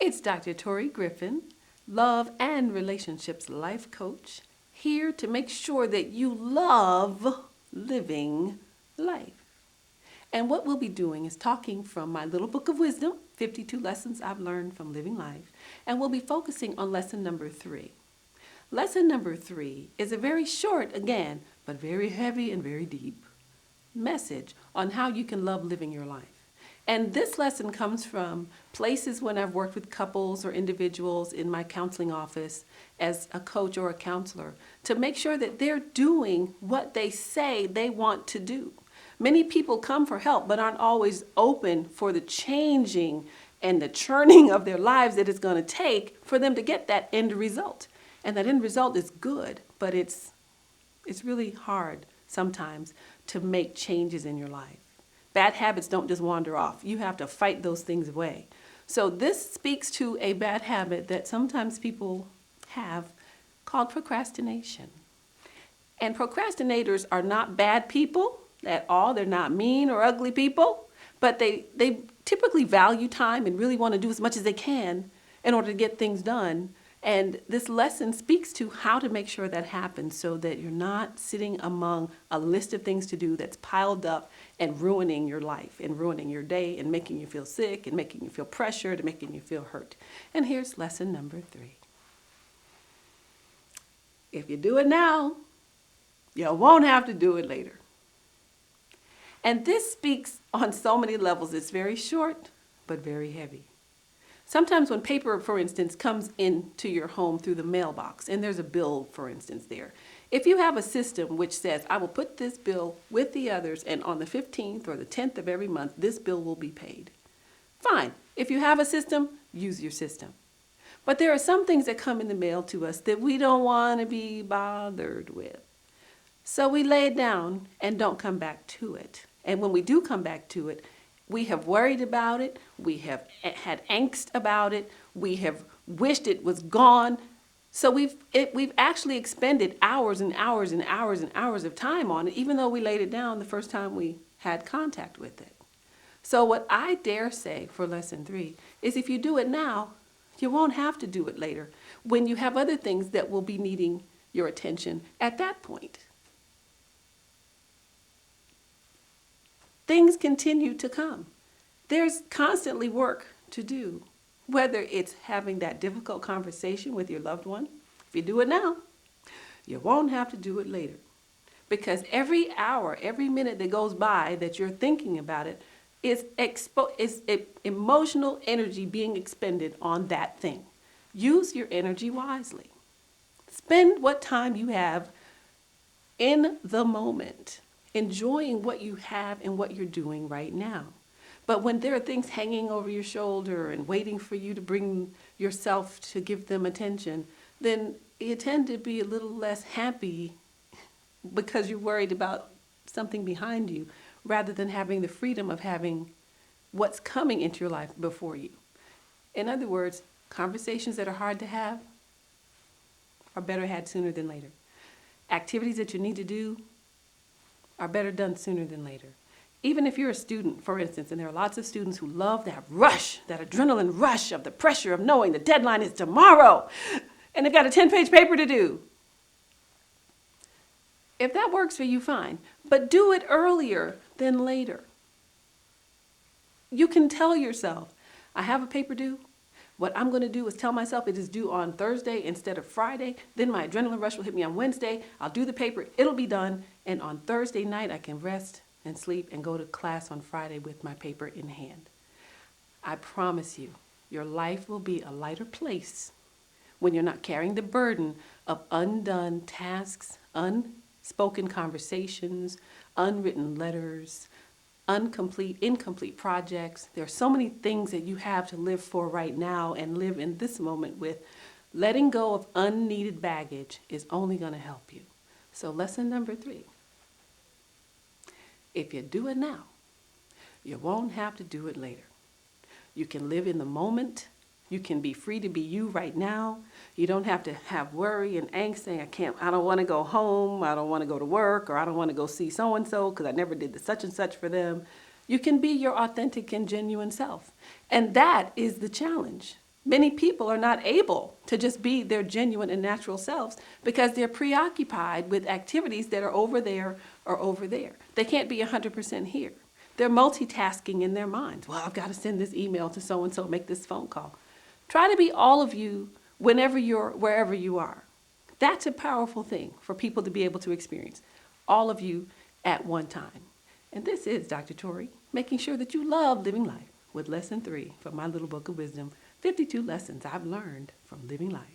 It's Dr. Torri Griffin, love and relationships life coach, here to make sure that you love living life. And what we'll be doing is talking from my little book of wisdom, 52 lessons I've learned from living life, and we'll be focusing on lesson number 3. Lesson number 3 is a very short, again, but very heavy and very deep message on how you can love living your life. And this lesson comes from places when I've worked with couples or individuals in my counseling office as a coach or a counselor to make sure that they're doing what they say they want to do. Many people come for help but aren't always open for the changing and the churning of their lives that it's going to take for them to get that end result. And that end result is good, but it's really hard sometimes to make changes in your life. Bad habits don't just wander off. You have to fight those things away. So this speaks to a bad habit that sometimes people have called procrastination. And procrastinators are not bad people at all. They're not mean or ugly people, but they typically value time and really want to do as much as they can in order to get things done. And this lesson speaks to how to make sure that happens so that you're not sitting among a list of things to do that's piled up and ruining your life and ruining your day and making you feel sick and making you feel pressured and making you feel hurt. And here's lesson number 3. If you do it now, you won't have to do it later. And this speaks on so many levels. It's very short, but very heavy. Sometimes when paper, for instance, comes into your home through the mailbox, and there's a bill, for instance, there. If you have a system which says, I will put this bill with the others, and on the 15th or the 10th of every month, this bill will be paid. Fine. If you have a system, use your system. But there are some things that come in the mail to us that we don't want to be bothered with. So we lay it down and don't come back to it. And when we do come back to it, we have worried about it, we have had angst about it, we have wished it was gone. So we've actually expended hours and hours and hours and hours of time on it, even though we laid it down the first time we had contact with it. So what I dare say for lesson 3 is if you do it now, you won't have to do it later when you have other things that will be needing your attention at that point. Things continue to come. There's constantly work to do, whether it's having that difficult conversation with your loved one. If you do it now, you won't have to do it later. Because every hour, every minute that goes by that you're thinking about it is emotional energy being expended on that thing. Use your energy wisely. Spend what time you have in the moment, enjoying what you have and what you're doing right now. But when there are things hanging over your shoulder and waiting for you to bring yourself to give them attention, then you tend to be a little less happy because you're worried about something behind you rather than having the freedom of having what's coming into your life before you. In other words, conversations that are hard to have are better had sooner than later. Activities that you need to do are better done sooner than later. Even if you're a student, for instance, and there are lots of students who love that rush, that adrenaline rush of the pressure of knowing the deadline is tomorrow, and they've got a 10-page paper to do. If that works for you, fine, but do it earlier than later. You can tell yourself, I have a paper due. What I'm going to do is tell myself it is due on Thursday instead of Friday. Then my adrenaline rush will hit me on Wednesday. I'll do the paper. It'll be done. And on Thursday night, I can rest and sleep and go to class on Friday with my paper in hand. I promise you, your life will be a lighter place when you're not carrying the burden of undone tasks, unspoken conversations, unwritten letters, incomplete projects. There are so many things that you have to live for right now and live in this moment with. Letting go of unneeded baggage is only going to help you. So lesson number 3. If you do it now, you won't have to do it later. You can live in the moment. You can be free to be you right now. You don't have to have worry and angst saying, I don't want to go home, I don't want to go to work, or I don't want to go see so-and-so because I never did the such and such for them. You can be your authentic and genuine self. And that is the challenge. Many people are not able to just be their genuine and natural selves because they're preoccupied with activities that are over there or over there. They can't be 100% here. They're multitasking in their minds. Well, I've got to send this email to so and so, make this phone call. Try to be all of you wherever you are. That's a powerful thing for people to be able to experience. All of you at one time. And this is Dr. Torri, making sure that you love living life with lesson 3 from my little book of wisdom, 52 lessons I've learned from living life.